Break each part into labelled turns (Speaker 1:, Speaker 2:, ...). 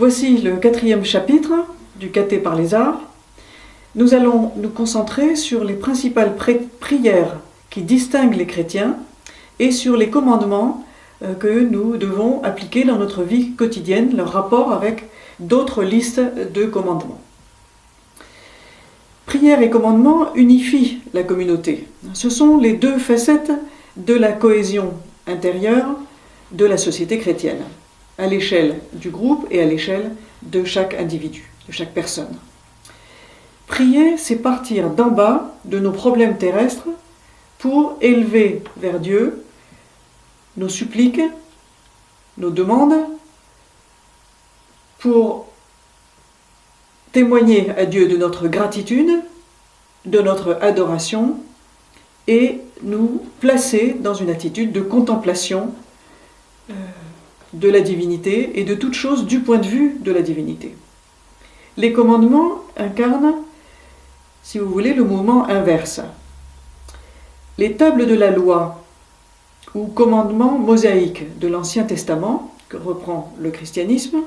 Speaker 1: Voici le 4e chapitre du Caté par les arts. Nous allons nous concentrer sur les principales prières qui distinguent les chrétiens et sur les commandements que nous devons appliquer dans notre vie quotidienne, leur rapport avec d'autres listes de commandements. Prière et commandements unifient la communauté. Ce sont les deux facettes de la cohésion intérieure de la société chrétienne, à l'échelle du groupe et à l'échelle de chaque individu, de chaque personne. Prier, c'est partir d'en bas de nos problèmes terrestres pour élever vers Dieu nos suppliques, nos demandes, pour témoigner à Dieu de notre gratitude, de notre adoration et nous placer dans une attitude de contemplation de la divinité et de toute chose du point de vue de la divinité. Les commandements incarnent, si vous voulez, le mouvement inverse. Les tables de la loi ou commandements mosaïques de l'Ancien Testament, que reprend le christianisme,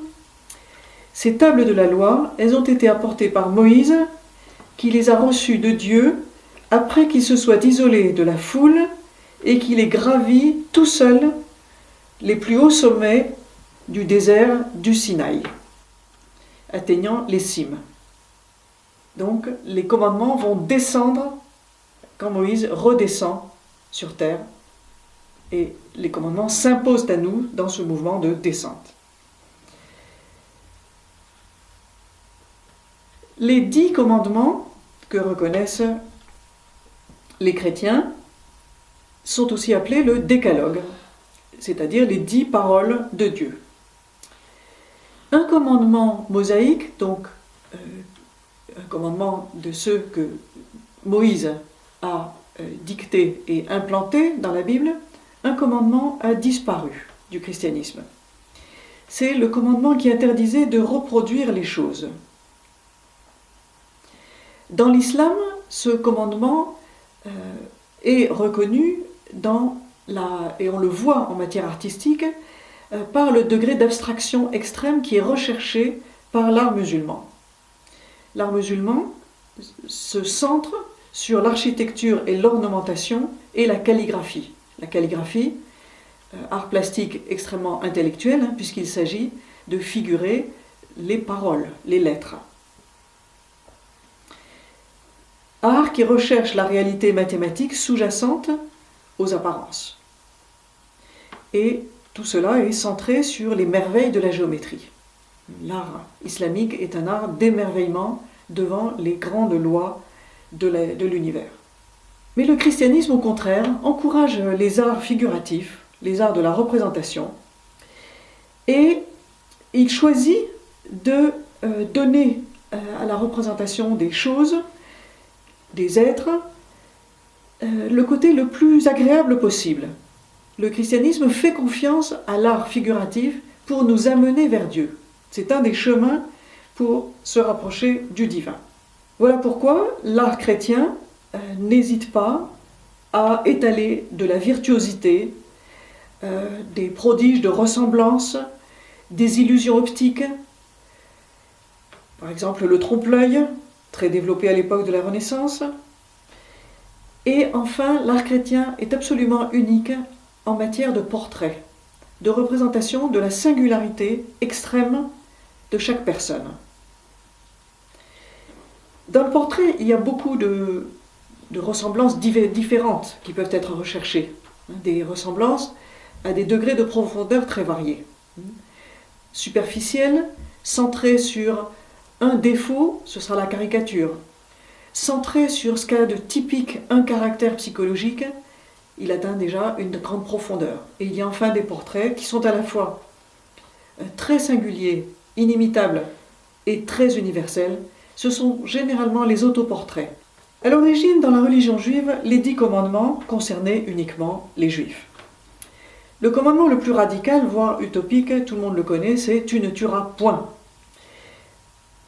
Speaker 1: ces tables de la loi, elles ont été apportées par Moïse, qui les a reçues de Dieu après qu'il se soit isolé de la foule et qu'il ait gravi tout seul les plus hauts sommets du désert du Sinaï, atteignant les cimes. Donc les commandements vont descendre quand Moïse redescend sur terre et les commandements s'imposent à nous dans ce mouvement de descente. Les 10 commandements que reconnaissent les chrétiens sont aussi appelés le décalogue, c'est-à-dire les 10 paroles de Dieu. Un commandement mosaïque, donc un commandement de ceux que Moïse a dicté et implanté dans la Bible, un commandement a disparu du christianisme. C'est le commandement qui interdisait de reproduire les choses. Dans l'islam, ce commandement est reconnu et on le voit en matière artistique, par le degré d'abstraction extrême qui est recherché par l'art musulman. L'art musulman se centre sur l'architecture et l'ornementation et la calligraphie. La calligraphie, art plastique extrêmement intellectuel, puisqu'il s'agit de figurer les paroles, les lettres. Art qui recherche la réalité mathématique sous-jacente aux apparences. Et tout cela est centré sur les merveilles de la géométrie. L'art islamique est un art d'émerveillement devant les grandes lois de l'univers. Mais le christianisme, au contraire, encourage les arts figuratifs, les arts de la représentation, et il choisit de donner à la représentation des choses, des êtres, le côté le plus agréable possible. Le christianisme fait confiance à l'art figuratif pour nous amener vers Dieu. C'est un des chemins pour se rapprocher du divin. Voilà pourquoi l'art chrétien n'hésite pas à étaler de la virtuosité, des prodiges de ressemblance, des illusions optiques. Par exemple, le trompe-l'œil, très développé à l'époque de la Renaissance. Et enfin, l'art chrétien est absolument unique en matière de portrait, de représentation de la singularité extrême de chaque personne. Dans le portrait, il y a beaucoup de ressemblances différentes qui peuvent être recherchées, des ressemblances à des degrés de profondeur très variés. Superficielles, centrées sur un défaut, ce sera la caricature. Centré sur ce qu'a de typique un caractère psychologique, il atteint déjà une grande profondeur. Et il y a enfin des portraits qui sont à la fois très singuliers, inimitables et très universels. Ce sont généralement les autoportraits. À l'origine, dans la religion juive, les 10 commandements concernaient uniquement les juifs. Le commandement le plus radical, voire utopique, tout le monde le connaît, c'est « tu ne tueras point ».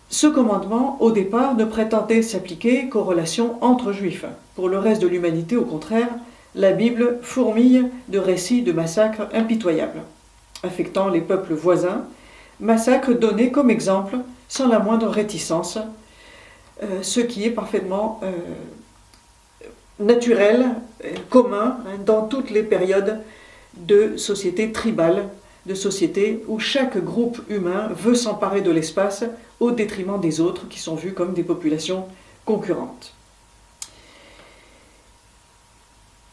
Speaker 1: Ce commandement, au départ, ne prétendait s'appliquer qu'aux relations entre juifs. Pour le reste de l'humanité, au contraire, la Bible fourmille de récits de massacres impitoyables, affectant les peuples voisins, massacre donné comme exemple, sans la moindre réticence, ce qui est parfaitement naturel, commun dans toutes les périodes de sociétés tribales, de sociétés où chaque groupe humain veut s'emparer de l'espace au détriment des autres qui sont vus comme des populations concurrentes.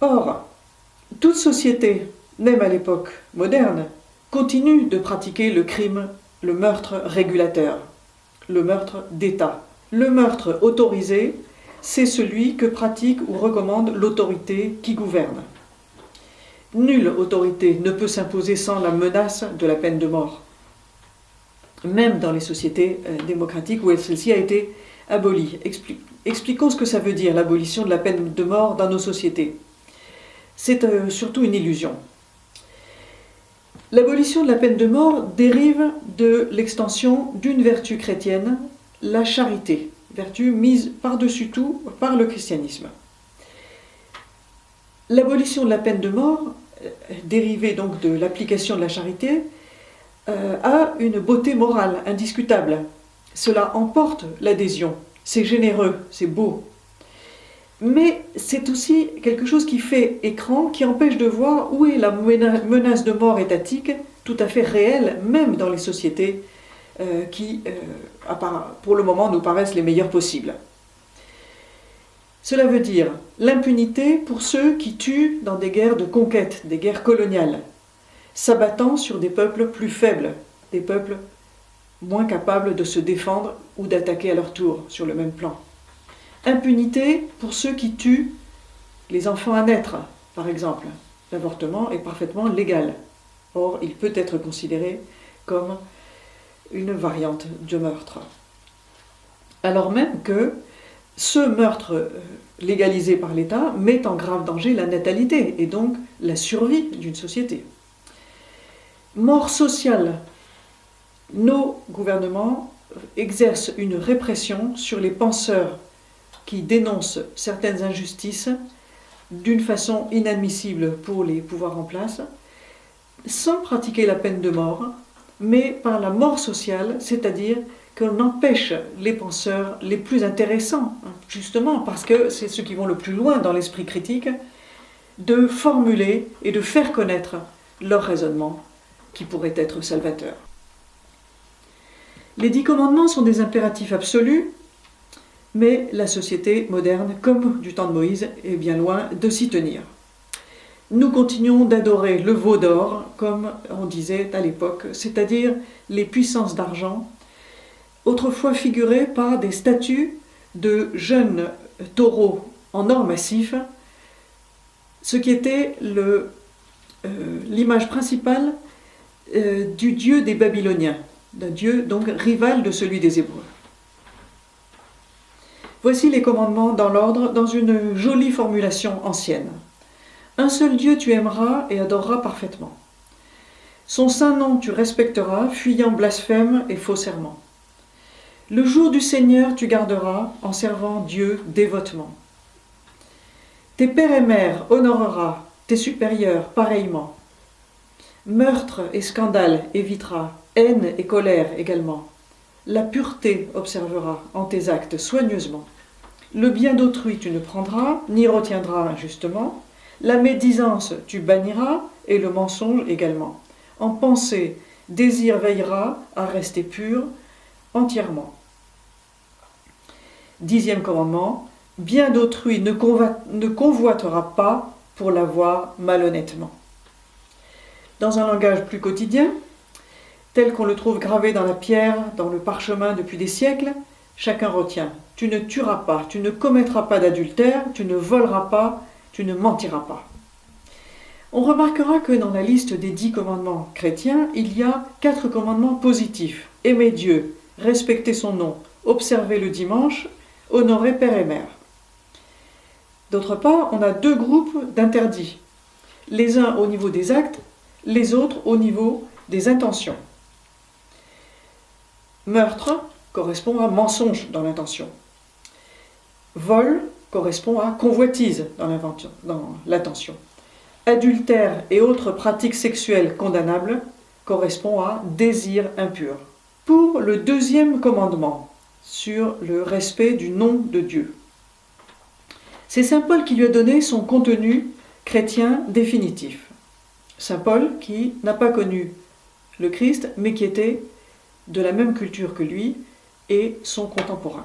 Speaker 1: Or, toute société, même à l'époque moderne, continue de pratiquer le crime, le meurtre régulateur, le meurtre d'État. Le meurtre autorisé, c'est celui que pratique ou recommande l'autorité qui gouverne. Nulle autorité ne peut s'imposer sans la menace de la peine de mort, même dans les sociétés démocratiques où celle-ci a été abolie. Expliquons ce que ça veut dire, l'abolition de la peine de mort dans nos sociétés. C'est surtout une illusion. L'abolition de la peine de mort dérive de l'extension d'une vertu chrétienne, la charité, vertu mise par-dessus tout par le christianisme. L'abolition de la peine de mort, dérivée donc de l'application de la charité, a une beauté morale indiscutable. Cela emporte l'adhésion, c'est généreux, c'est beau. Mais c'est aussi quelque chose qui fait écran, qui empêche de voir où est la menace de mort étatique, tout à fait réelle, même dans les sociétés qui, pour le moment, nous paraissent les meilleures possibles. Cela veut dire l'impunité pour ceux qui tuent dans des guerres de conquête, des guerres coloniales, s'abattant sur des peuples plus faibles, des peuples moins capables de se défendre ou d'attaquer à leur tour sur le même plan. Impunité pour ceux qui tuent les enfants à naître, par exemple. L'avortement est parfaitement légal. Or, il peut être considéré comme une variante de meurtre. Alors même que ce meurtre légalisé par l'État met en grave danger la natalité et donc la survie d'une société. Mort sociale. Nos gouvernements exercent une répression sur les penseurs qui dénoncent certaines injustices d'une façon inadmissible pour les pouvoirs en place, sans pratiquer la peine de mort, mais par la mort sociale, c'est-à-dire qu'on empêche les penseurs les plus intéressants, justement parce que c'est ceux qui vont le plus loin dans l'esprit critique, de formuler et de faire connaître leur raisonnement qui pourrait être salvateur. Les 10 commandements sont des impératifs absolus, mais la société moderne, comme du temps de Moïse, est bien loin de s'y tenir. Nous continuons d'adorer le veau d'or, comme on disait à l'époque, c'est-à-dire les puissances d'argent, autrefois figurées par des statues de jeunes taureaux en or massif, ce qui était l'image principale du dieu des Babyloniens, d'un dieu donc rival de celui des Hébreux. Voici les commandements dans l'ordre, dans une jolie formulation ancienne. Un seul Dieu tu aimeras et adoreras parfaitement. Son saint nom tu respecteras, fuyant blasphème et faux serment. Le jour du Seigneur tu garderas, en servant Dieu dévotement. Tes pères et mères honoreras, tes supérieurs pareillement. Meurtre et scandale éviteras, haine et colère également. La pureté observeras en tes actes soigneusement. Le bien d'autrui tu ne prendras, ni retiendras injustement. La médisance tu banniras, et le mensonge également. En pensée, désir veillera à rester pur entièrement. 10e commandement, bien d'autrui ne convoitera pas pour l'avoir malhonnêtement. Dans un langage plus quotidien, tel qu'on le trouve gravé dans la pierre, dans le parchemin depuis des siècles, chacun retient. Tu ne tueras pas, tu ne commettras pas d'adultère, tu ne voleras pas, tu ne mentiras pas. On remarquera que dans la liste des 10 commandements chrétiens, il y a 4 commandements positifs. Aimer Dieu, respecter son nom, observer le dimanche, honorer père et mère. D'autre part, on a 2 groupes d'interdits. Les uns au niveau des actes, les autres au niveau des intentions. Meurtre correspond à mensonge dans l'intention. Vol correspond à convoitise dans l'intention. Adultère et autres pratiques sexuelles condamnables correspond à désir impur. Pour le deuxième commandement, sur le respect du nom de Dieu, c'est saint Paul qui lui a donné son contenu chrétien définitif. Saint Paul qui n'a pas connu le Christ, mais qui était de la même culture que lui et son contemporain.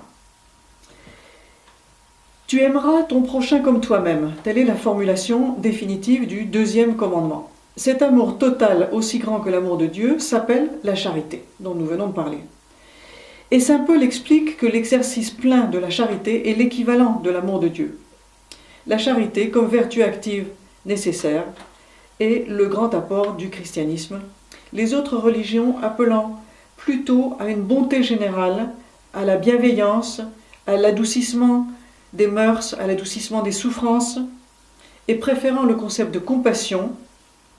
Speaker 1: Tu aimeras ton prochain comme toi-même. Telle est la formulation définitive du deuxième commandement. Cet amour total, aussi grand que l'amour de Dieu, s'appelle la charité, dont nous venons de parler. Et saint Paul explique que l'exercice plein de la charité est l'équivalent de l'amour de Dieu. La charité, comme vertu active nécessaire, est le grand apport du christianisme, les autres religions appelant plutôt à une bonté générale, à la bienveillance, à l'adoucissement des mœurs, à l'adoucissement des souffrances, et préférant le concept de compassion,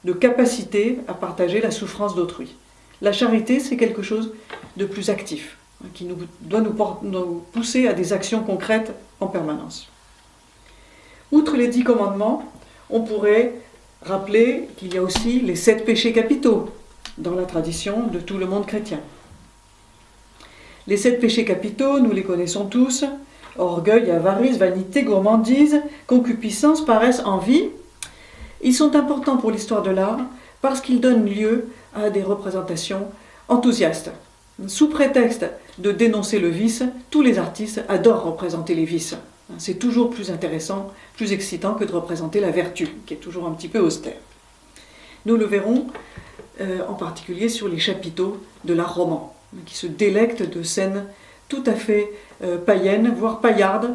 Speaker 1: de capacité à partager la souffrance d'autrui. La charité, c'est quelque chose de plus actif, qui doit nous pousser à des actions concrètes en permanence. Outre les 10 commandements, on pourrait rappeler qu'il y a aussi les 7 péchés capitaux dans la tradition de tout le monde chrétien. Les 7 péchés capitaux, nous les connaissons tous: orgueil, avarice, vanité, gourmandise, concupiscence, paresse, envie. Ils sont importants pour l'histoire de l'art parce qu'ils donnent lieu à des représentations enthousiastes. Sous prétexte de dénoncer le vice, tous les artistes adorent représenter les vices. C'est toujours plus intéressant, plus excitant que de représenter la vertu, qui est toujours un petit peu austère. Nous le verrons en particulier sur les chapiteaux de l'art roman, qui se délectent de scènes tout à fait païennes, voire paillardes,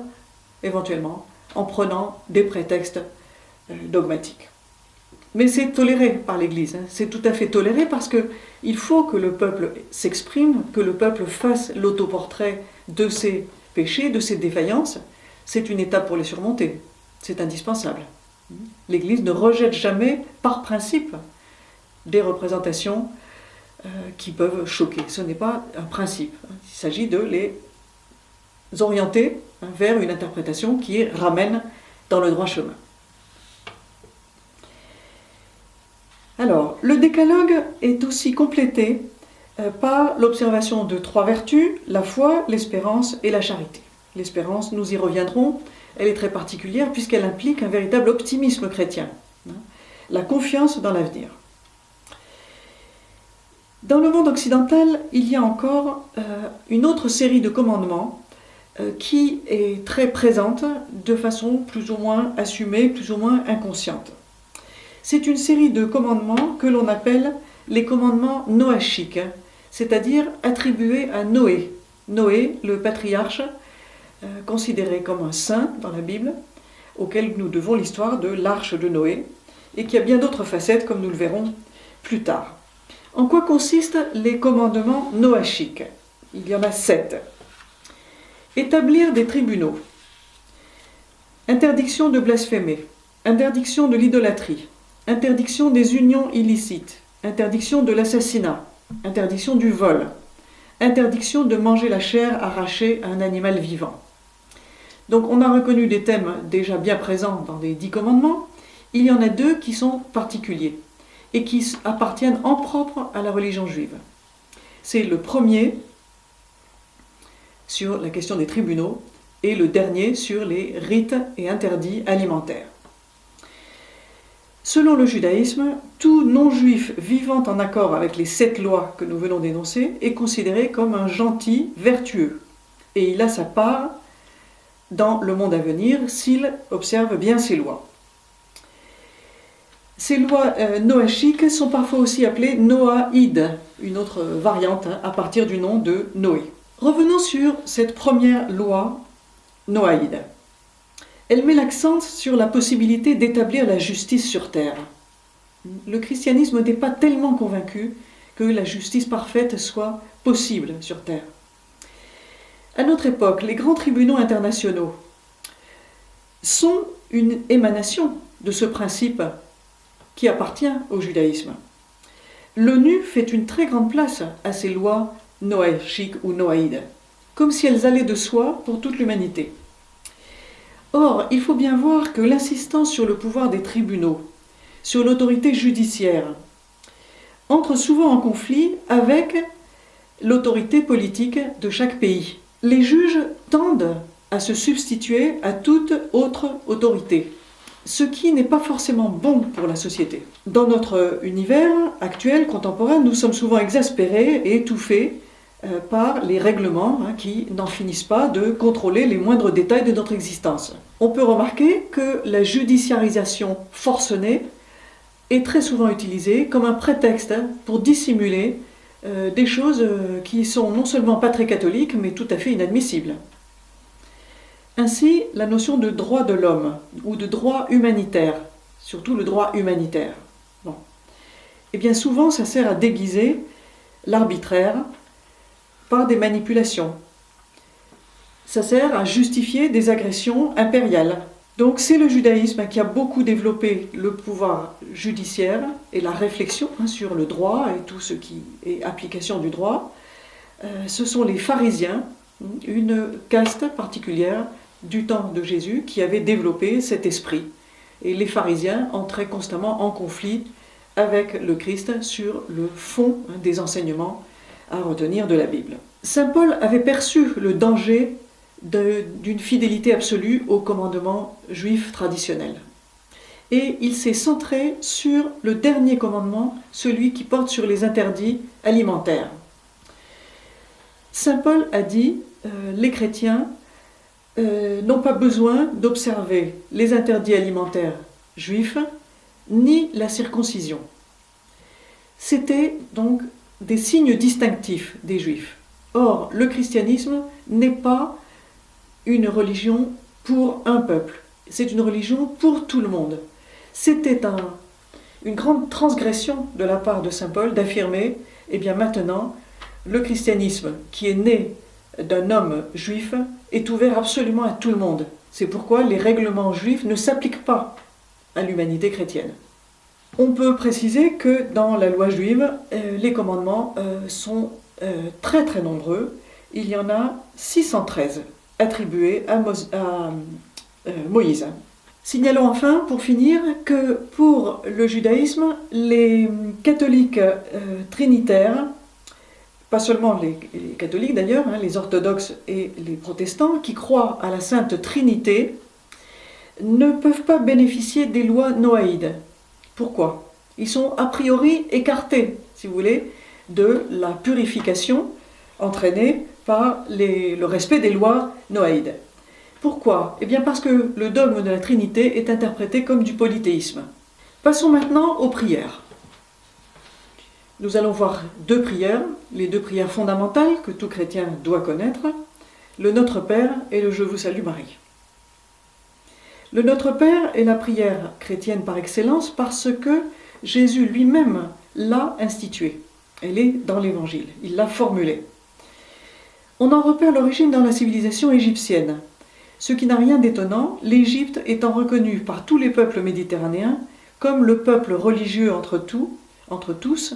Speaker 1: éventuellement, en prenant des prétextes dogmatiques. Mais c'est toléré par l'Église, c'est tout à fait toléré parce qu'il faut que le peuple s'exprime, que le peuple fasse l'autoportrait de ses péchés, de ses défaillances. C'est une étape pour les surmonter, c'est indispensable. L'Église ne rejette jamais, par principe, des représentations qui peuvent choquer. Ce n'est pas un principe, il s'agit de les orienter vers une interprétation qui ramène dans le droit chemin. Alors, le décalogue est aussi complété par l'observation de 3 vertus: la foi, l'espérance et la charité. L'espérance, nous y reviendrons, elle est très particulière puisqu'elle implique un véritable optimisme chrétien, la confiance dans l'avenir. Dans le monde occidental, il y a encore une autre série de commandements qui est très présente de façon plus ou moins assumée, plus ou moins inconsciente. C'est une série de commandements que l'on appelle les commandements noachiques, c'est-à-dire attribués à Noé. Noé, le patriarche, considéré comme un saint dans la Bible, auquel nous devons l'histoire de l'arche de Noé, et qui a bien d'autres facettes, comme nous le verrons plus tard. En quoi consistent les commandements noachiques? Il y en a 7. Établir des tribunaux. Interdiction de blasphémer. Interdiction de l'idolâtrie. Interdiction des unions illicites. Interdiction de l'assassinat. Interdiction du vol. Interdiction de manger la chair arrachée à un animal vivant. Donc on a reconnu des thèmes déjà bien présents dans les 10 commandements. Il y en a 2 qui sont particuliers et qui appartiennent en propre à la religion juive. C'est le premier sur la question des tribunaux et le dernier sur les rites et interdits alimentaires. Selon le judaïsme, tout non-juif vivant en accord avec les 7 lois que nous venons d'énoncer est considéré comme un gentil vertueux, et il a sa part dans le monde à venir s'il observe bien ces lois. Ces lois noachiques sont parfois aussi appelées noaïdes, une autre variante à partir du nom de Noé. Revenons sur cette première loi noaïde. Elle met l'accent sur la possibilité d'établir la justice sur terre. Le christianisme n'est pas tellement convaincu que la justice parfaite soit possible sur terre. À notre époque, les grands tribunaux internationaux sont une émanation de ce principe qui appartient au judaïsme. L'ONU fait une très grande place à ces lois noachiques ou noaïdes, comme si elles allaient de soi pour toute l'humanité. Or, il faut bien voir que l'insistance sur le pouvoir des tribunaux, sur l'autorité judiciaire, entrent souvent en conflit avec l'autorité politique de chaque pays. Les juges tendent à se substituer à toute autre autorité, ce qui n'est pas forcément bon pour la société. Dans notre univers actuel, contemporain, nous sommes souvent exaspérés et étouffés par les règlements qui n'en finissent pas de contrôler les moindres détails de notre existence. On peut remarquer que la judiciarisation forcenée est très souvent utilisée comme un prétexte pour dissimuler des choses qui sont non seulement pas très catholiques, mais tout à fait inadmissibles. Ainsi, la notion de droit de l'homme, ou de droit humanitaire, surtout le droit humanitaire, et bien souvent ça sert à déguiser l'arbitraire par des manipulations. Ça sert à justifier des agressions impériales. Donc c'est le judaïsme qui a beaucoup développé le pouvoir judiciaire et la réflexion sur le droit et tout ce qui est application du droit. Ce sont les pharisiens, une caste particulière du temps de Jésus qui avait développé cet esprit. Et les pharisiens entraient constamment en conflit avec le Christ sur le fond des enseignements à retenir de la Bible. Saint Paul avait perçu le danger d'une fidélité absolue au commandement juif traditionnel. Et il s'est centré sur le dernier commandement, celui qui porte sur les interdits alimentaires. Saint Paul a dit les chrétiens n'ont pas besoin d'observer les interdits alimentaires juifs ni la circoncision. C'était donc des signes distinctifs des juifs. Or, le christianisme n'est pas une religion pour un peuple, c'est une religion pour tout le monde. C'était une grande transgression de la part de saint Paul d'affirmer, maintenant, le christianisme qui est né d'un homme juif est ouvert absolument à tout le monde. C'est pourquoi les règlements juifs ne s'appliquent pas à l'humanité chrétienne. On peut préciser que dans la loi juive, les commandements sont très très nombreux. Il y en a 613 attribués à Moïse. Signalons enfin, pour finir, que pour le judaïsme, les catholiques trinitaires, pas seulement les catholiques d'ailleurs, les orthodoxes et les protestants, qui croient à la Sainte Trinité, ne peuvent pas bénéficier des lois noaïdes. Pourquoi ? Ils sont a priori écartés, si vous voulez, de la purification entraînée par le respect des lois noaïdes. Pourquoi ? Eh bien parce que le dogme de la Trinité est interprété comme du polythéisme. Passons maintenant aux prières. Nous allons voir deux prières, les deux prières fondamentales que tout chrétien doit connaître, le Notre Père et le Je vous salue Marie. Le Notre Père est la prière chrétienne par excellence parce que Jésus lui-même l'a instituée. Elle est dans l'Évangile, il l'a formulée. On en repère l'origine dans la civilisation égyptienne, ce qui n'a rien d'étonnant, l'Égypte étant reconnue par tous les peuples méditerranéens comme le peuple religieux entre tous,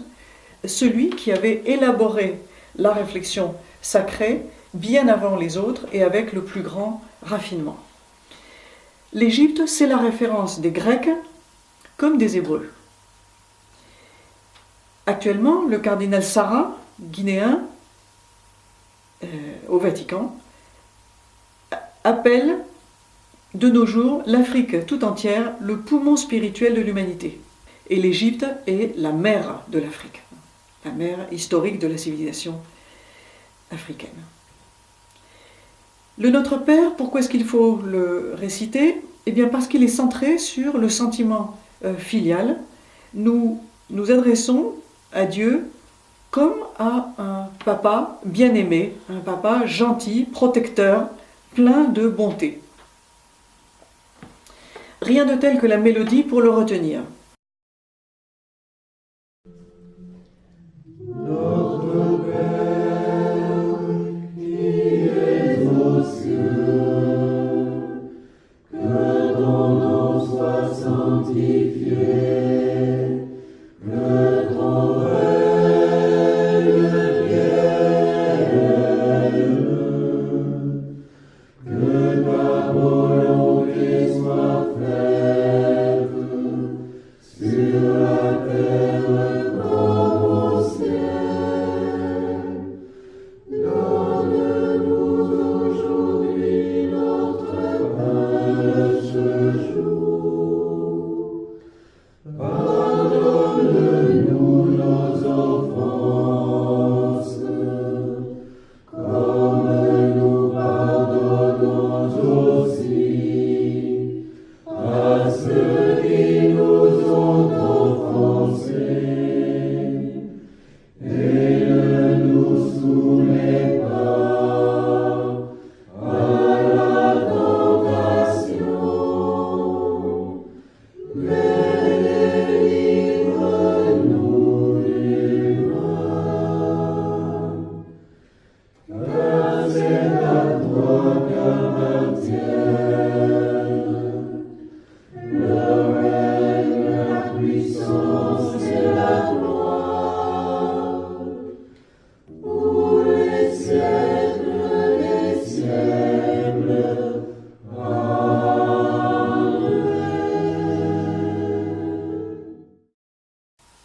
Speaker 1: celui qui avait élaboré la réflexion sacrée bien avant les autres et avec le plus grand raffinement. L'Égypte, c'est la référence des Grecs comme des Hébreux. Actuellement, le cardinal Sarah, guinéen, au Vatican, appelle de nos jours l'Afrique tout entière le poumon spirituel de l'humanité. Et l'Égypte est la mère de l'Afrique, la mère historique de la civilisation africaine. Le Notre Père, pourquoi est-ce qu'il faut le réciter ? Eh bien parce qu'il est centré sur le sentiment filial. Nous nous adressons à Dieu comme à un papa bien-aimé, un papa gentil, protecteur, plein de bonté. Rien de tel que la mélodie pour le retenir.
Speaker 2: Notre Père, qui es aux cieux, que ton nom soit sanctifié, que ton règne vienne, que ta volonté soit faite sur la terre comme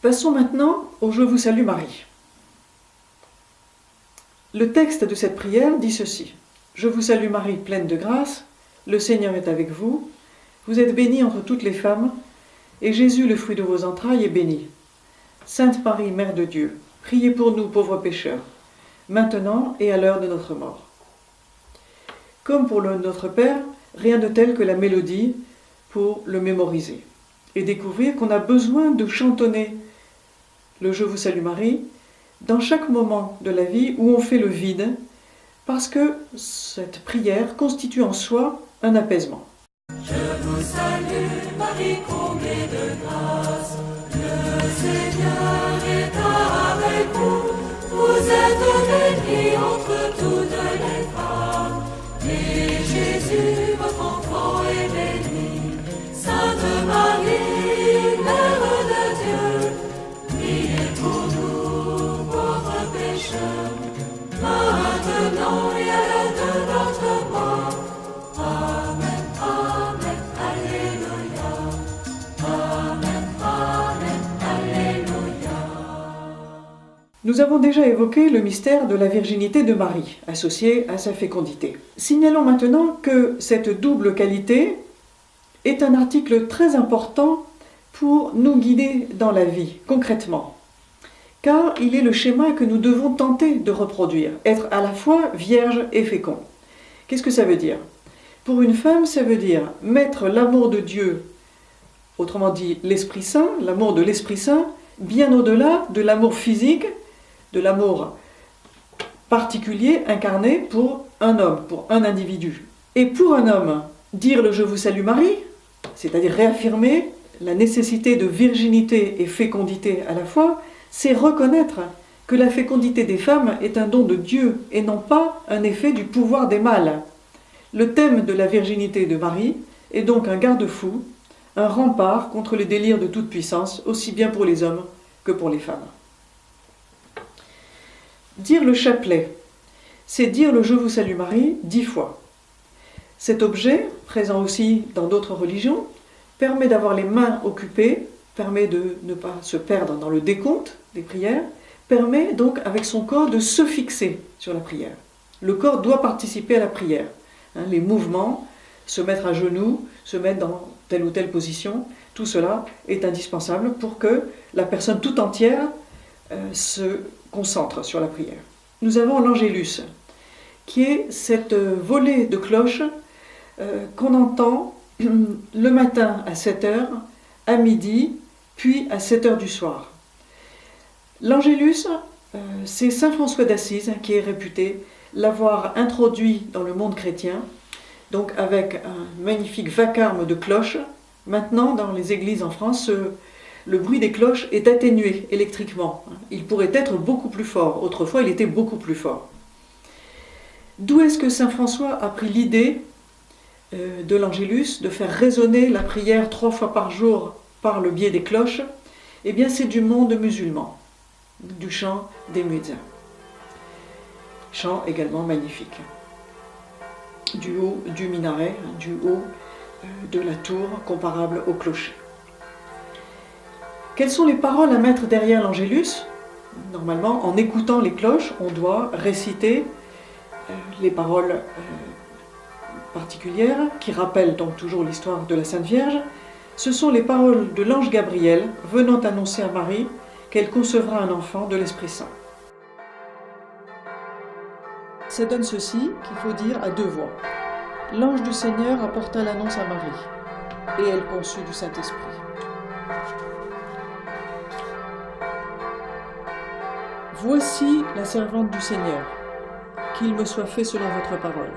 Speaker 1: Passons maintenant au « Je vous salue Marie ». Le texte de cette prière dit ceci. « Je vous salue Marie, pleine de grâce, le Seigneur est avec vous. Vous êtes bénie entre toutes les femmes, et Jésus, le fruit de vos entrailles, est béni. Sainte Marie, Mère de Dieu, priez pour nous pauvres pécheurs, maintenant et à l'heure de notre mort. » Comme pour le Notre Père, rien de tel que la mélodie pour le mémoriser et découvrir qu'on a besoin de chantonner le « Je vous salue Marie » dans chaque moment de la vie où on fait le vide, parce que cette prière constitue en soi un apaisement.
Speaker 3: Je vous salue Marie, comblée de grâce, le Seigneur est avec vous. Vous êtes bénie entre toutes les femmes, et Jésus, votre enfant, est béni. Sainte Marie, Mère de Dieu, priez pour nous, pauvres pécheurs, maintenant et à l'heure de notre mort. Amen, Amen, Alléluia. Amen, Amen, Alléluia.
Speaker 1: Nous avons déjà évoqué le mystère de la virginité de Marie, associé à sa fécondité. Signalons maintenant que cette double qualité est un article très important pour nous guider dans la vie, concrètement. Car il est le schéma que nous devons tenter de reproduire, être à la fois vierge et fécond. Qu'est-ce que ça veut dire ? Pour une femme, ça veut dire mettre l'amour de Dieu, autrement dit l'Esprit Saint, l'amour de l'Esprit Saint, bien au-delà de l'amour physique, de l'amour particulier incarné pour un homme, pour un individu. Et pour un homme, dire le « Je vous salue Marie », c'est-à-dire réaffirmer la nécessité de virginité et fécondité à la fois, c'est reconnaître que la fécondité des femmes est un don de Dieu et non pas un effet du pouvoir des mâles. Le thème de la virginité de Marie est donc un garde-fou, un rempart contre les délires de toute puissance, aussi bien pour les hommes que pour les femmes. Dire le chapelet, c'est dire le « Je vous salue Marie » 10 fois. Cet objet, présent aussi dans d'autres religions, permet d'avoir les mains occupées, permet de ne pas se perdre dans le décompte des prières, permet donc avec son corps de se fixer sur la prière. Le corps doit participer à la prière. Les mouvements, se mettre à genoux, se mettre dans telle ou telle position, tout cela est indispensable pour que la personne tout entière se concentre sur la prière. Nous avons l'Angélus, qui est cette volée de cloches qu'on entend le matin à 7h, à midi, puis à 7h du soir. L'Angélus, c'est saint François d'Assise qui est réputé l'avoir introduit dans le monde chrétien, donc avec un magnifique vacarme de cloches. Maintenant, dans les églises en France, le bruit des cloches est atténué électriquement. Il pourrait être beaucoup plus fort. Autrefois, il était beaucoup plus fort. D'où est-ce que saint François a pris l'idée de l'Angélus de faire résonner la prière 3 fois par jour par le biais des cloches? Eh bien, c'est du monde musulman, du chant des muezzins. Chant également magnifique. Du haut du minaret, du haut de la tour, comparable au clocher. Quelles sont les paroles à mettre derrière l'Angélus? Normalement, en écoutant les cloches, on doit réciter les paroles particulières qui rappellent donc toujours l'histoire de la Sainte Vierge. Ce sont les paroles de l'ange Gabriel venant annoncer à Marie qu'elle concevra un enfant de l'Esprit Saint. Ça donne ceci qu'il faut dire à 2 voix. L'ange du Seigneur apporta l'annonce à Marie, et elle conçut du Saint-Esprit. Voici la servante du Seigneur, qu'il me soit fait selon votre parole.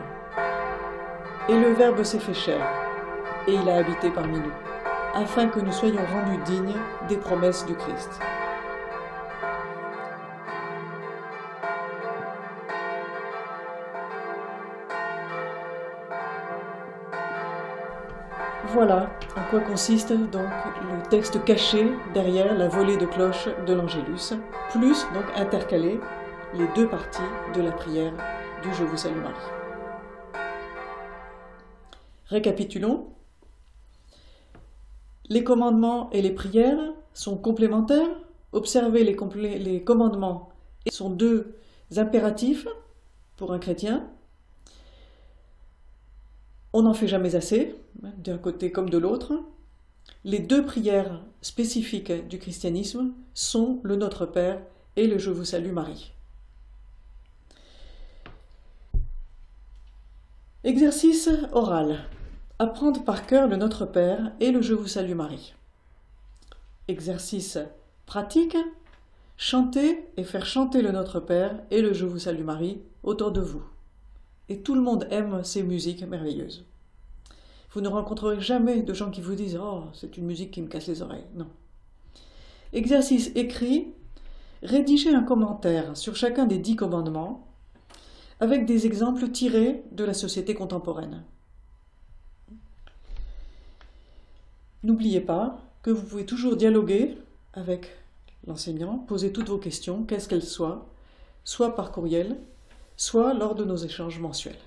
Speaker 1: Et le Verbe s'est fait chair, et il a habité parmi nous, afin que nous soyons rendus dignes des promesses du Christ. Voilà en quoi consiste donc le texte caché derrière la volée de cloches de l'Angélus, plus donc intercalé les 2 parties de la prière du Je vous salue Marie. Récapitulons. Les commandements et les prières sont complémentaires observer les commandements sont deux impératifs pour un chrétien. On n'en fait jamais assez, d'un côté comme de l'autre. Les deux prières spécifiques du christianisme sont le Notre Père et le Je vous salue Marie. Exercice oral. Apprendre par cœur le Notre Père et le Je vous salue Marie. Exercice pratique. Chanter et faire chanter le Notre Père et le Je vous salue Marie autour de vous. Et tout le monde aime ces musiques merveilleuses. Vous ne rencontrerez jamais de gens qui vous disent « Oh, c'est une musique qui me casse les oreilles ». Non. Exercice écrit. Rédigez un commentaire sur chacun des 10 commandements avec des exemples tirés de la société contemporaine. N'oubliez pas que vous pouvez toujours dialoguer avec l'enseignant, poser toutes vos questions, qu'elles qu'elles soient, soit par courriel, soit lors de nos échanges mensuels.